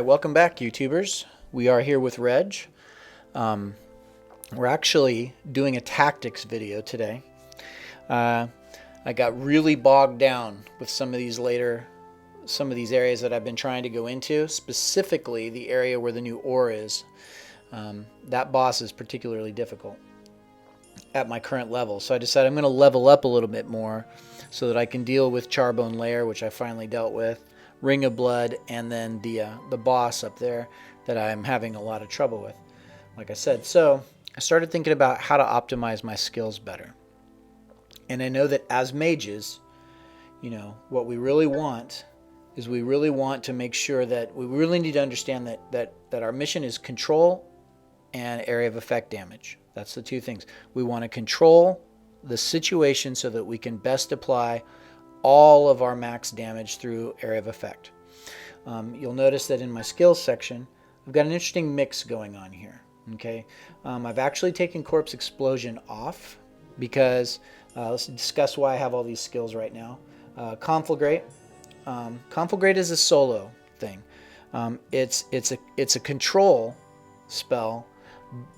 Alright, welcome back, YouTubers. We are here with Reg. We're actually doing a tactics video today. I got really bogged down with some of these areas that I've been trying to go into, specifically the area where the new ore is. That boss is particularly difficult at my current level, so I decided I'm going to level up a little bit more so that I can deal with Charbone Lair, which I finally dealt with, Ring of Blood, and then the boss up there that I'm having a lot of trouble with, like I said. So I started thinking about how to optimize my skills better. And I know that as mages, you know, what we really want is we really want to make sure that we really need to understand that our mission is control and area of effect damage. That's the two things. We want to control the situation so that we can best apply all of our max damage through area of effect. You'll notice that in my skills section, I've got an interesting mix going on here. Okay, I've actually taken Corpse Explosion off because let's discuss why I have all these skills right now. Conflagrate. Conflagrate is a solo thing. It's a control spell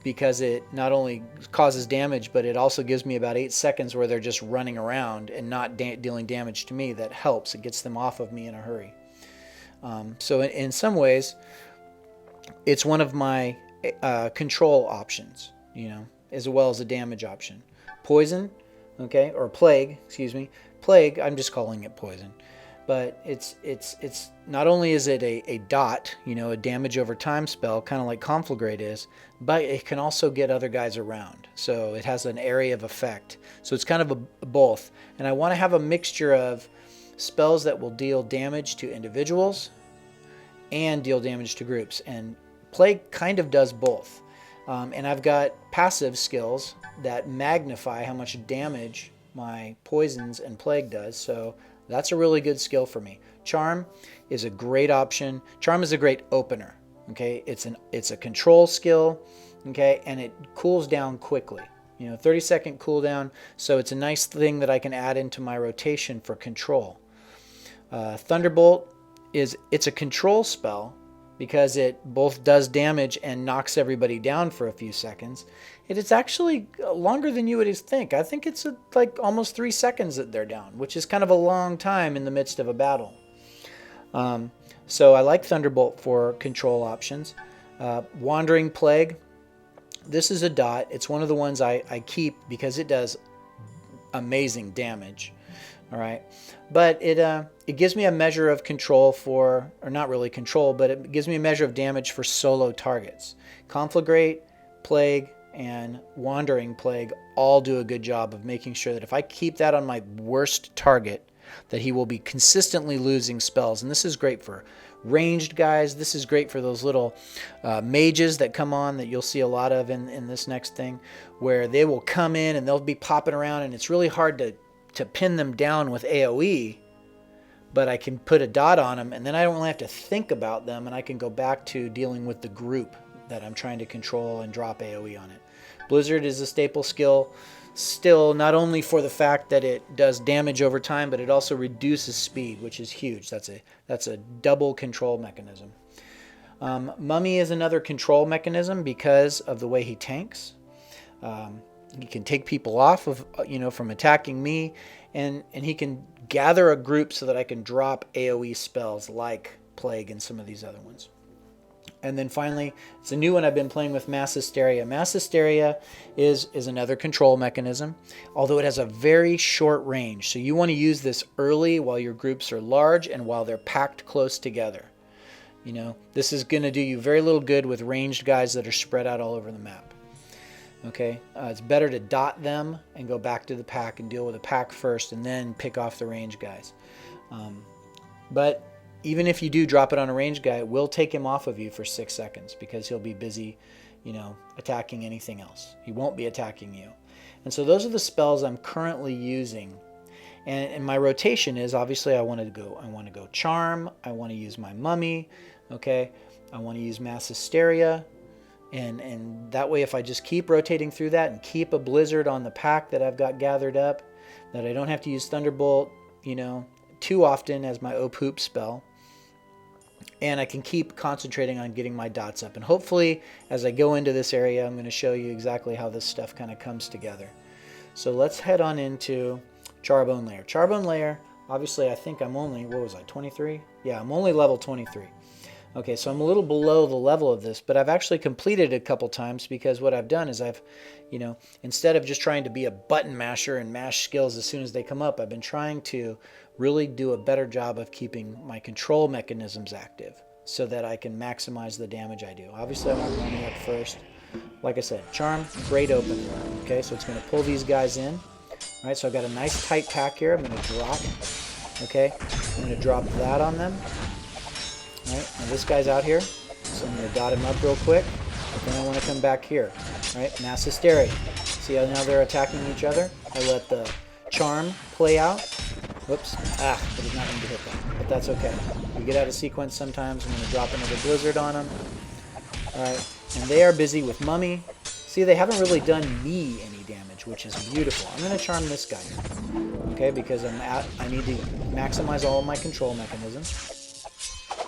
because it not only causes damage, but it also gives me about 8 seconds where they're just running around and not dealing damage to me. That helps. It gets them off of me in a hurry. So in some ways, it's one of my control options, you know, as well as a damage option. Poison, okay, or plague, excuse me. Plague, I'm just calling it poison. But it's not only is it a dot, you know, a damage over time spell, kind of like Conflagrate is, but it can also get other guys around. So it has an area of effect. So it's kind of a both. And I want to have a mixture of spells that will deal damage to individuals and deal damage to groups. And Plague kind of does both. And I've got passive skills that magnify how much damage my poisons and plague does. So that's a really good skill for me. Charm is a great option. Charm is a great opener. Okay, it's a control skill. Okay, and it cools down quickly. You know, 30-second cooldown. So it's a nice thing that I can add into my rotation for control. Thunderbolt it's a control spell because it both does damage and knocks everybody down for a few seconds. It's actually longer than you would think. I think it's like almost 3 seconds that they're down, which is kind of a long time in the midst of a battle. So I like Thunderbolt for control options. Wandering Plague, this is a dot. It's one of the ones I keep because it does amazing damage. All right, but it gives me a measure of control for, or not really control, but it gives me a measure of damage for solo targets. Conflagrate, Plague, and Wandering Plague all do a good job of making sure that if I keep that on my worst target, that he will be consistently losing spells. And this is great for ranged guys. This is great for those little mages that come on that you'll see a lot of in this next thing, where they will come in and they'll be popping around, and it's really hard to pin them down with AoE, but I can put a dot on them, and then I don't really have to think about them, and I can go back to dealing with the group that I'm trying to control and drop AoE on it. Blizzard is a staple skill still, not only for the fact that it does damage over time, but it also reduces speed, which is huge. That's a double control mechanism. Mummy is another control mechanism because of the way he tanks. He can take people off of, you know, from attacking me, and he can gather a group so that I can drop AoE spells like Plague and some of these other ones. And then finally, it's a new one I've been playing with, Mass Hysteria. Mass Hysteria is another control mechanism, although it has a very short range. So you want to use this early while your groups are large and while they're packed close together. You know, this is going to do you very little good with ranged guys that are spread out all over the map. Okay, it's better to dot them and go back to the pack and deal with the pack first and then pick off the range guys. But even if you do drop it on a range guy, it will take him off of you for 6 seconds because he'll be busy, you know, attacking anything else. He won't be attacking you. And so those are the spells I'm currently using. And my rotation is, obviously, I want to go Charm. I want to use my Mummy. Okay, I want to use Mass Hysteria. And that way, if I just keep rotating through that and keep a Blizzard on the pack that I've got gathered up, that I don't have to use Thunderbolt, you know, too often as my Opoop spell, and I can keep concentrating on getting my dots up. And hopefully, as I go into this area, I'm going to show you exactly how this stuff kind of comes together. So let's head on into Charbone Layer. Charbone Layer, obviously I think I'm only, what was I, 23? Yeah, I'm only level 23. Okay, so I'm a little below the level of this, but I've actually completed it a couple times because what I've done is I've, instead of just trying to be a button masher and mash skills as soon as they come up, I've been trying to really do a better job of keeping my control mechanisms active so that I can maximize the damage I do. Obviously, I want money up first. Like I said, Charm, great opener. Okay, so it's going to pull these guys in. All right, so I've got a nice tight pack here. I'm going to drop. Okay, I'm going to drop that on them. All right, and this guy's out here, so I'm going to dot him up real quick. But then I want to come back here. All right, Mass Hysteria. See how now they're attacking each other? I let the Charm play out. Whoops. I did not mean to hit that, but that's okay. We get out of sequence sometimes. I'm going to drop another Blizzard on them. All right, and they are busy with Mummy. See, they haven't really done me any damage, which is beautiful. I'm going to charm this guy here, okay, because I need to maximize all of my control mechanisms.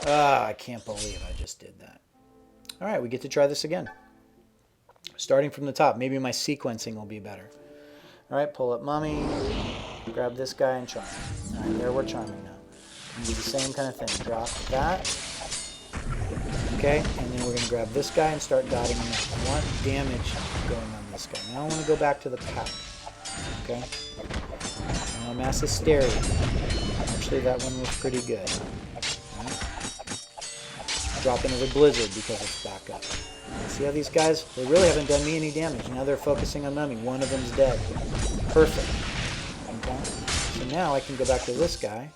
I can't believe I just did that. All right, we get to try this again. Starting from the top, maybe my sequencing will be better. All right, pull up Mummy, grab this guy and charm. All right, there we're charming now. And do the same kind of thing. Drop that. Okay, and then we're going to grab this guy and start dotting him. I want damage going on this guy. Now I want to go back to the pack. Okay. Now Mass Hysteria. Actually, that one was pretty good. Right. Drop another Blizzard because it's back up. See how these guys, they really haven't done me any damage. Now they're focusing on Mummy. One of them's dead. Perfect. Okay. So now I can go back to this guy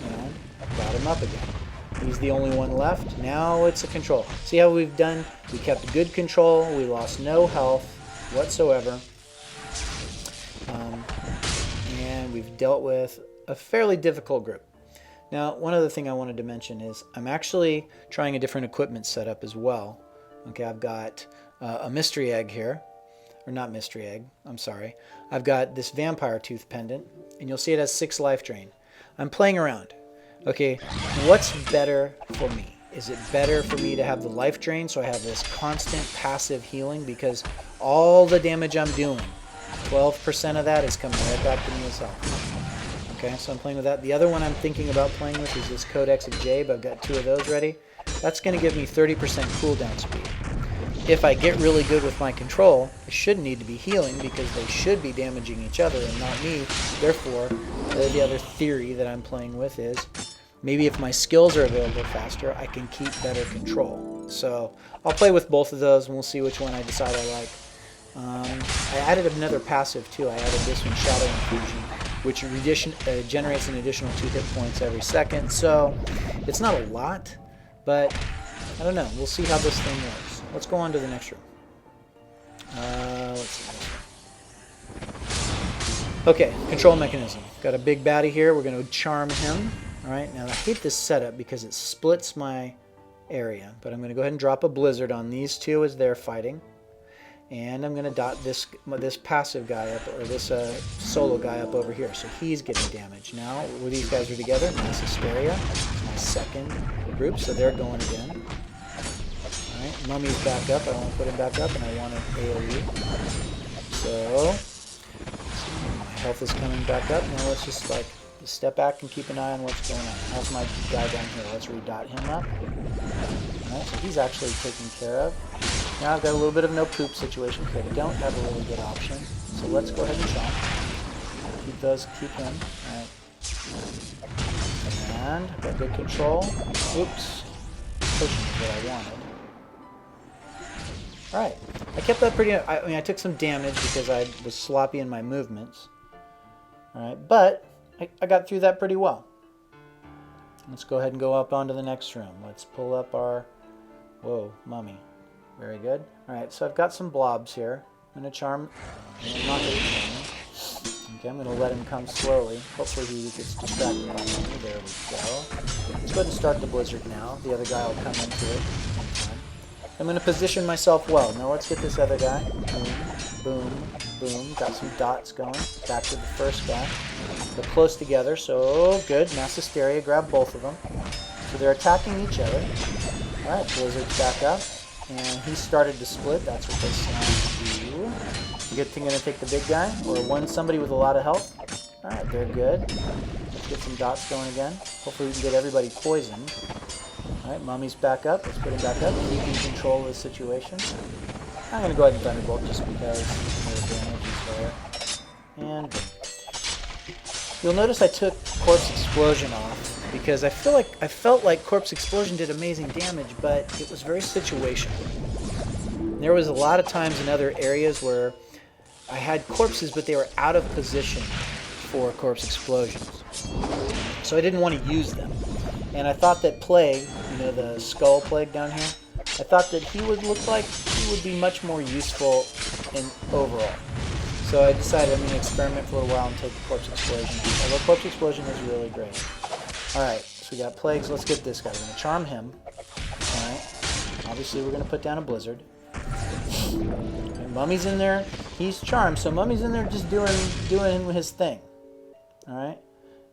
and dot him up again. He's the only one left. Now it's a control. See how we've done? We kept good control. We lost no health whatsoever. And we've dealt with a fairly difficult group. Now, one other thing I wanted to mention is I'm actually trying a different equipment setup as well. Okay, I've got a mystery egg here. Or not mystery egg, I'm sorry. I've got this vampire tooth pendant, and you'll see it has 6 life drain. I'm playing around. Okay, what's better for me? Is it better for me to have the life drain so I have this constant passive healing? Because all the damage I'm doing, 12% of that is coming right back to me as health. Okay, so I'm playing with that. The other one I'm thinking about playing with is this Codex of Jabe. I've got 2 of those ready. That's going to give me 30% cooldown speed. If I get really good with my control, I shouldn't need to be healing because they should be damaging each other and not me. Therefore, the other theory that I'm playing with is maybe if my skills are available faster, I can keep better control. So I'll play with both of those and we'll see which one I decide I like. I added another passive too. I added this one, Shadow Infusion, which generates an additional 2 hit points every second. So it's not a lot, but I don't know. We'll see how this thing works. Let's go on to the next room. Let's see this one. Okay, control mechanism. Got a big baddie here. We're going to charm him. All right, now I hate this setup because it splits my area, but I'm going to go ahead and drop a Blizzard on these 2 as they're fighting. And I'm going to dot this passive guy up, or this solo guy up over here. So he's getting damage. Now, where these guys are together, Mass Hysteria is my second group, so they're going again. Alright, Mummy's back up. I want to put him back up, and I want an AoE. So, my health is coming back up. Now let's just step back and keep an eye on what's going on. How's my guy down here? Let's redot him up. Alright, so he's actually taken care of. Now I've got a little bit of no poop situation because I don't have a really good option. So let's go ahead and chomp. Keep him. Alright. And got good control. Oops. Pushing is what I wanted. Alright. I kept that pretty... I mean, I took some damage because I was sloppy in my movements. Alright, but I got through that pretty well. Let's go ahead and go up onto the next room. Let's pull up our... Whoa, Mummy. Very good. Alright, so I've got some blobs here. I'm going to charm... I'm not going to charm him. Okay, I'm going to let him come slowly. Hopefully he gets distracted by me. There we go. Let's go ahead and start the Blizzard now. The other guy will come into it. I'm going to position myself well. Now let's get this other guy. Boom, boom, boom. Got some dots going. Back to the first guy. They're close together, so good. Mass Hysteria, grab both of them. So they're attacking each other. All right, Blizzard's back up, and he started to split. That's what they sound to do. You good thing going to take the big guy, or one somebody with a lot of health. All right, they're good. Let's get some dots going again. Hopefully we can get everybody poisoned. All right, Mummy's back up. Let's put him back up, keeping control of the situation. I'm going to go ahead and Thunderbolt just because the damage is there. And boom. You'll notice I took Corpse Explosion off because I felt like Corpse Explosion did amazing damage, but it was very situational. There was a lot of times in other areas where I had corpses, but they were out of position for Corpse Explosions. So I didn't want to use them. And I thought that Plague, you know, the skull Plague down here, I thought that he would look like he would be much more useful in overall. So I decided I'm going to experiment for a while and take the Corpse Explosion out. Although Corpse Explosion is really great. Alright, so we got Plagues. Let's get this guy. We're going to charm him. Alright. Obviously we're going to put down a Blizzard. And Mummy's in there. He's charmed, so Mummy's in there just doing his thing. Alright.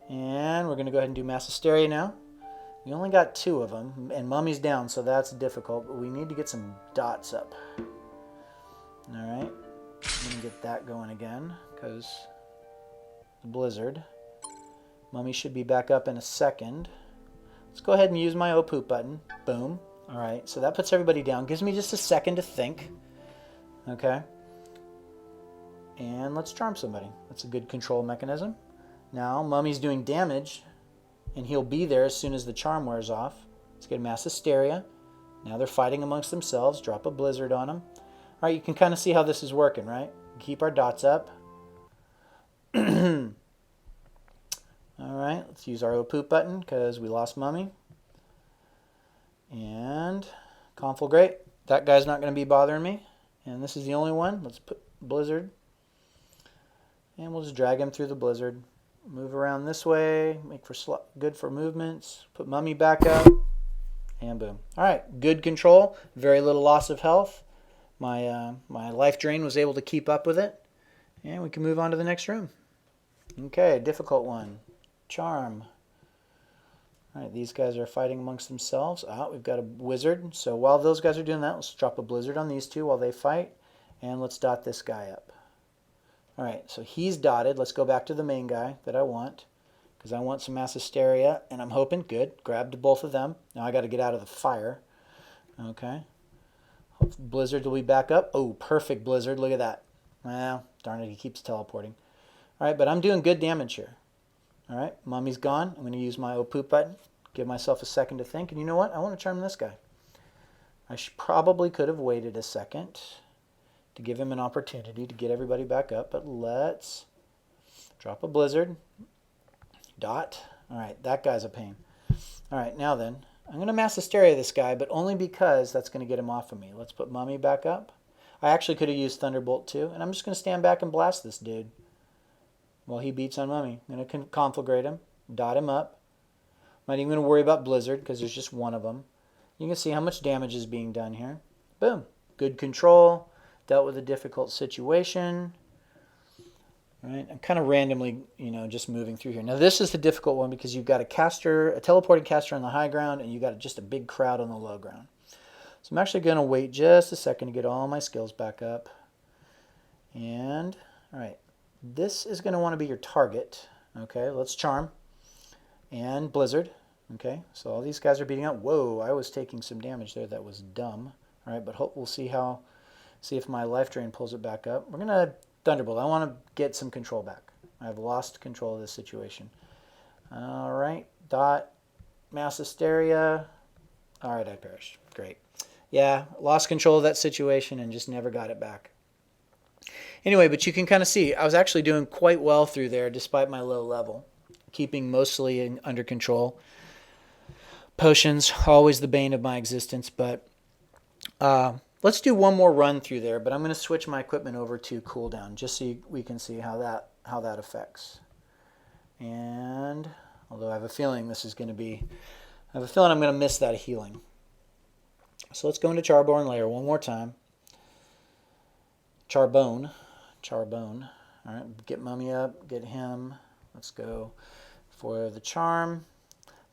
And we're going to go ahead and do Mass Hysteria now. We only got 2 of them, and Mummy's down, so that's difficult, but we need to get some dots up. Alright. I'm going to get that going again, because the Blizzard. Mummy should be back up in a second. Let's go ahead and use my O Poop button. Boom. Alright, so that puts everybody down. Gives me just a second to think. Okay. And let's charm somebody. That's a good control mechanism. Now, Mummy's doing damage, and he'll be there as soon as the charm wears off. Let's get Mass Hysteria. Now they're fighting amongst themselves. Drop a Blizzard on them. All right, you can kind of see how this is working, right? Keep our dots up. All right, let's use our O Poop button because we lost Mummy. And Conflagrate. That guy's not going to be bothering me. And this is the only one. Let's put Blizzard. And we'll just drag him through the Blizzard. Move around this way. Make for good for movements. Put Mummy back up. And boom. All right, good control. Very little loss of health. My life drain was able to keep up with it. And we can move on to the next room. Okay, difficult one. Charm. All right, these guys are fighting amongst themselves. We've got a Wizard. So while those guys are doing that, let's drop a Blizzard on these 2 while they fight. And let's dot this guy up. All right, so he's dotted. Let's go back to the main guy that I want, because I want some Mass Hysteria, and I'm hoping, good, grabbed both of them. Now I got to get out of the fire. Okay. Blizzard will be back up. Oh, perfect Blizzard. Look at that. Well, darn it, he keeps teleporting. All right, but I'm doing good damage here. All right, Mummy's gone. I'm going to use my O Poop button, give myself a second to think, and you know what? I want to charm this guy. I probably could have waited a second to give him an opportunity to get everybody back up, but let's drop a Blizzard. Dot. All right, that guy's a pain. All right, now then, I'm going to Mass Hysteria this guy, but only because that's going to get him off of me. Let's put Mummy back up. I actually could have used Thunderbolt too, and I'm just going to stand back and blast this dude while he beats on Mummy. I'm going to Conflagrate him, dot him up. I'm not even going to worry about Blizzard because there's just one of them. You can see how much damage is being done here. Boom. Good control. Dealt with a difficult situation. All right, I'm kind of randomly, just moving through here. Now this is the difficult one because you've got a caster, a teleporting caster on the high ground, and you've got just a big crowd on the low ground. So I'm actually going to wait just a second to get all my skills back up. And, all right, this is going to want to be your target. Okay, let's charm. And Blizzard. Okay, so all these guys are beating up. Whoa, I was taking some damage there. That was dumb. All right, but we'll see if my life drain pulls it back up. We're going to Thunderbolt. I want to get some control back. I've lost control of this situation. All right, dot, Mass Hysteria. All right, I perished. Great. Yeah, lost control of that situation and just never got it back. Anyway, but you can kind of see I was actually doing quite well through there despite my low level, keeping mostly under control. Potions, always the bane of my existence, but let's do one more run through there, but I'm going to switch my equipment over to cooldown just so we can see how that affects. And although I have a feeling I'm going to miss that healing. So let's go into Charbone Lair one more time. Charbone. All right, get Mummy up, get him. Let's go for the charm.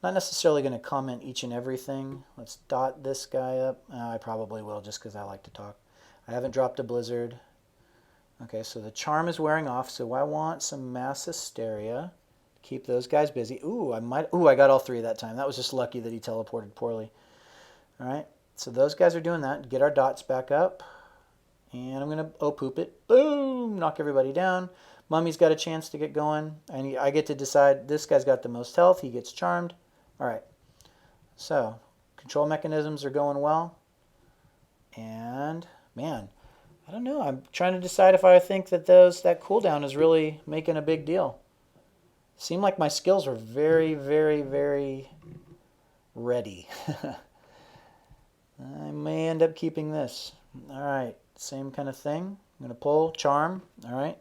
Not necessarily going to comment each and everything. Let's dot this guy up. I probably will just because I like to talk. I haven't dropped a blizzard. Okay, so the charm is wearing off, so I want some mass hysteria. Keep those guys busy. Ooh, I got all three that time. That was just lucky that he teleported poorly. All right, so those guys are doing that. Get our dots back up. And I'm going to poop it. Boom! Knock everybody down. Mummy's got a chance to get going. And I get to decide this guy's got the most health. He gets charmed. All right. So, control mechanisms are going well. And, man, I don't know. I'm trying to decide if I think that that cooldown is really making a big deal. Seemed like my skills were very, very, very ready. I may end up keeping this. All right. Same kind of thing. I'm going to pull, charm. All right.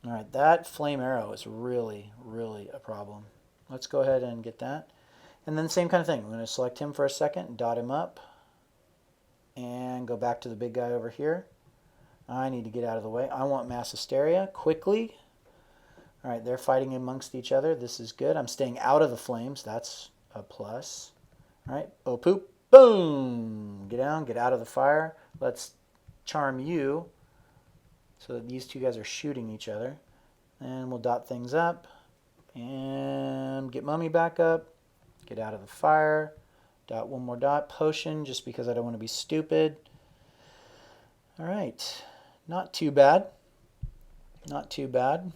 All right. That flame arrow is really, really a problem. Let's go ahead and get that. And then same kind of thing. I'm going to select him for a second, dot him up, and go back to the big guy over here. I need to get out of the way. I want mass hysteria quickly. All right, they're fighting amongst each other. This is good. I'm staying out of the flames. That's a plus. All right, oh poop, boom. Get down, get out of the fire. Let's charm you so that these two guys are shooting each other. And we'll dot things up and get Mummy back up. Get out of the fire. Dot one more dot. Potion, just because I don't want to be stupid. All right, not too bad. Not too bad.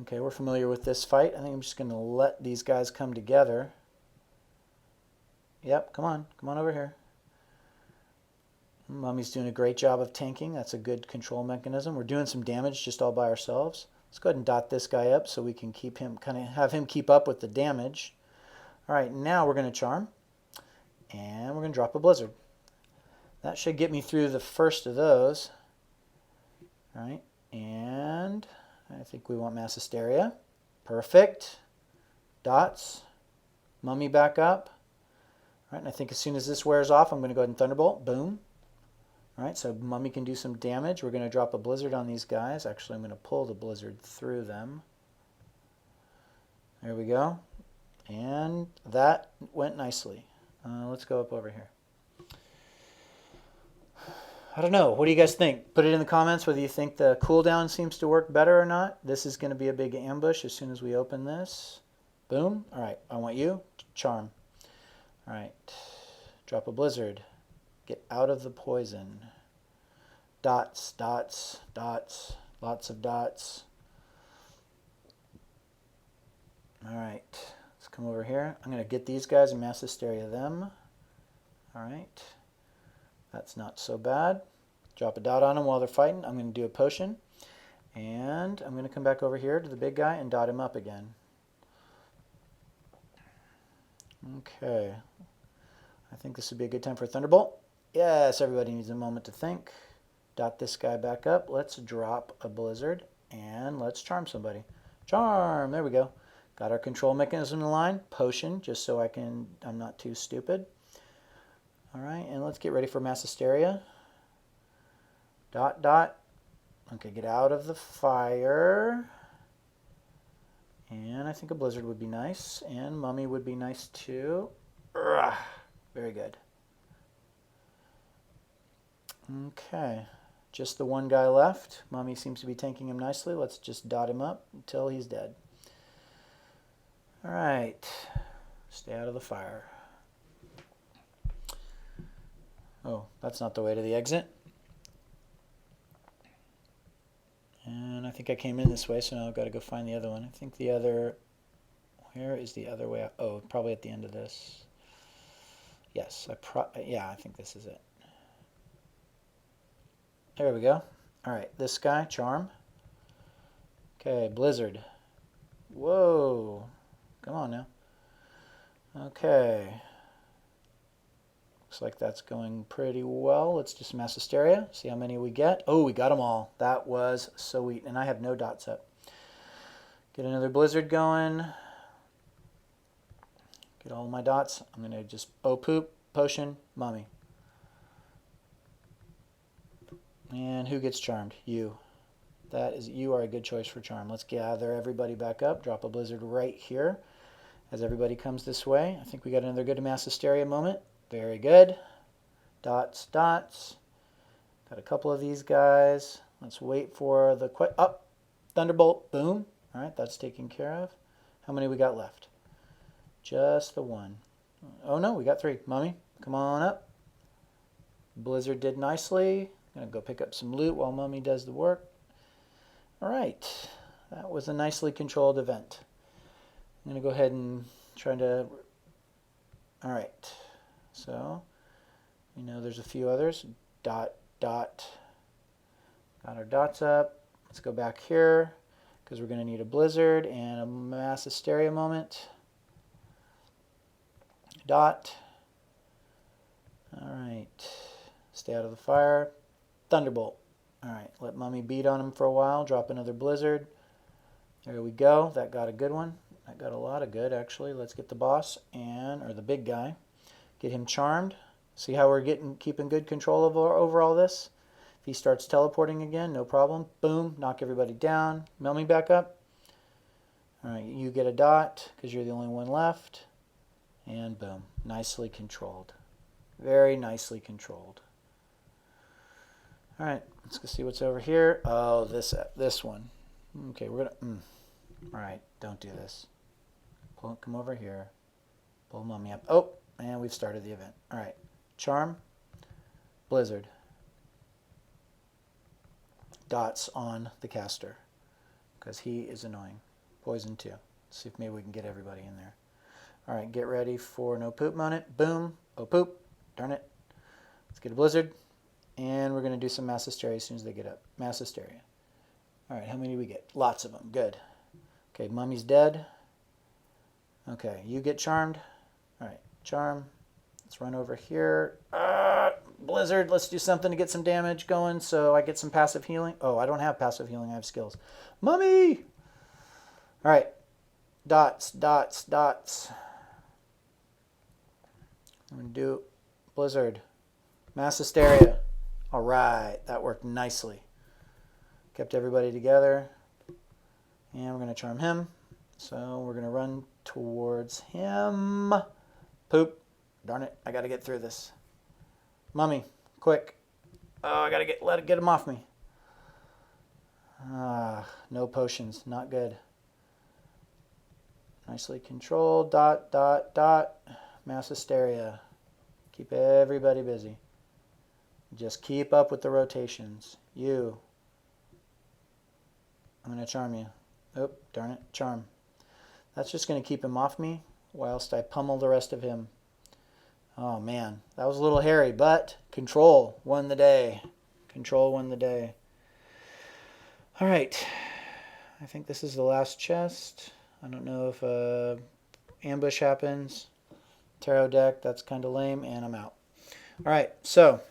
Okay, we're familiar with this fight. I think I'm just going to let these guys come together. Yep, come on over here. Mummy's doing a great job of tanking. That's a good control mechanism. We're doing some damage just all by ourselves. Let's go ahead and dot this guy up so we can keep him, have him keep up with the damage. All right, now we're going to charm, and we're going to drop a blizzard. That should get me through the first of those. All right, and I think we want mass hysteria. Perfect. Dots. Mummy back up. All right, and I think as soon as this wears off, I'm going to go ahead and thunderbolt. Boom. All right, so Mummy can do some damage. We're going to drop a blizzard on these guys. Actually, I'm going to pull the blizzard through them. There we go. And that went nicely. Let's go up over here. I don't know. What do you guys think? Put it in the comments whether you think the cooldown seems to work better or not. This is going to be a big ambush as soon as we open this. Boom. All right, I want you. Charm. All right. Drop a blizzard. Get out of the poison. Dots, dots, dots. Lots of dots. All right. Let's come over here. I'm going to get these guys and mass hysteria them. All right. That's not so bad. Drop a dot on them while they're fighting. I'm going to do a potion. And I'm going to come back over here to the big guy and dot him up again. Okay. I think this would be a good time for a thunderbolt. Yes, everybody needs a moment to think. Dot this guy back up. Let's drop a blizzard and let's charm somebody. Charm, there we go. Got our control mechanism in line. Potion, just so I'm not too stupid. All right, and let's get ready for mass hysteria. Dot, dot. Okay, get out of the fire. And I think a blizzard would be nice. And Mummy would be nice too. Ugh, very good. Okay, just the one guy left. Mummy seems to be tanking him nicely. Let's just dot him up until he's dead. All right, stay out of the fire. Oh, that's not the way to the exit. And I think I came in this way, so now I've got to go find the other one. I think the other, where is the other way out? Oh, probably at the end of this. Yes, yeah, I think this is it. There we go. All right, this guy, charm. Okay, blizzard. Whoa, come on now. Okay. Looks like that's going pretty well. Let's do some mass hysteria. See how many we get. Oh, we got them all. That was sweet. And I have no dots up. Get another blizzard going. Get all my dots. I'm going to just poop, potion, Mummy. And who gets charmed? You. You are a good choice for charm. Let's gather everybody back up. Drop a blizzard right here as everybody comes this way. I think we got another good mass hysteria moment. Very good. Dots, dots. Got a couple of these guys. Let's wait for the Thunderbolt. Boom. All right, that's taken care of. How many we got left? Just the one. Oh no, we got 3. Mummy, come on up. Blizzard did nicely. I'm gonna go pick up some loot while Mummy does the work. All right, that was a nicely controlled event. I'm gonna go ahead and try to. All right, so we know there's a few others. Dot, dot. Got our dots up. Let's go back here because we're gonna need a blizzard and a mass hysteria moment. Dot. All right, stay out of the fire. Thunderbolt. All right, let Mummy beat on him for a while. Drop another blizzard. There we go. That got a good one. That got a lot of good, actually. Let's get the boss or the big guy. Get him charmed. See how we're keeping good control over all this? If he starts teleporting again, no problem. Boom, knock everybody down. Mummy back up. All right, you get a dot because you're the only one left. And boom, nicely controlled. Very nicely controlled. All right, let's go see what's over here. Oh, this one. Okay, we're gonna. All right, don't do this. Come over here. Pull Mummy up. Oh, and we've started the event. All right, charm, blizzard, dots on the caster because he is annoying. Poison too. Let's see if maybe we can get everybody in there. All right, get ready for no poop moment. Boom. Oh poop. Darn it. Let's get a blizzard. And we're going to do some mass hysteria as soon as they get up. Mass hysteria. All right, how many do we get? Lots of them. Good. Okay, Mummy's dead. Okay, you get charmed. All right, charm. Let's run over here. Blizzard, let's do something to get some damage going so I get some passive healing. Oh, I don't have passive healing. I have skills. Mummy! All right, dots, dots, dots. I'm going to do blizzard. Mass hysteria. All right, that worked nicely. Kept everybody together. And we're going to charm him. So we're going to run towards him. Poop. Darn it, I got to get through this. Mummy, quick. Oh, I got to get him off me. No potions, not good. Nicely controlled. Dot, dot, dot. Mass hysteria. Keep everybody busy. Just keep up with the rotations. I'm going to charm you. Oh, darn it, charm. That's just going to keep him off me whilst I pummel the rest of him. Oh man, that was a little hairy, but control won the day. Control won the day. All right, I think this is the last chest. I don't know if ambush happens. Tarot deck, that's kind of lame, and I'm out. All right, so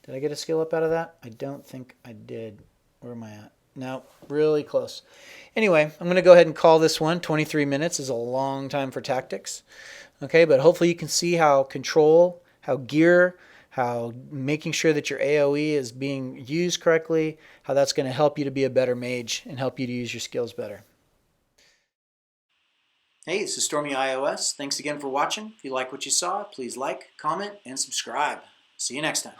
did I get a skill up out of that? I don't think I did. Where am I at? No, really close. Anyway, I'm going to go ahead and call this one. 23 minutes is a long time for tactics. Okay, but hopefully you can see how control, how gear, how making sure that your AoE is being used correctly, how that's going to help you to be a better mage and help you to use your skills better. Hey, this is Stormy iOS. Thanks again for watching. If you like what you saw, please like, comment, and subscribe. See you next time.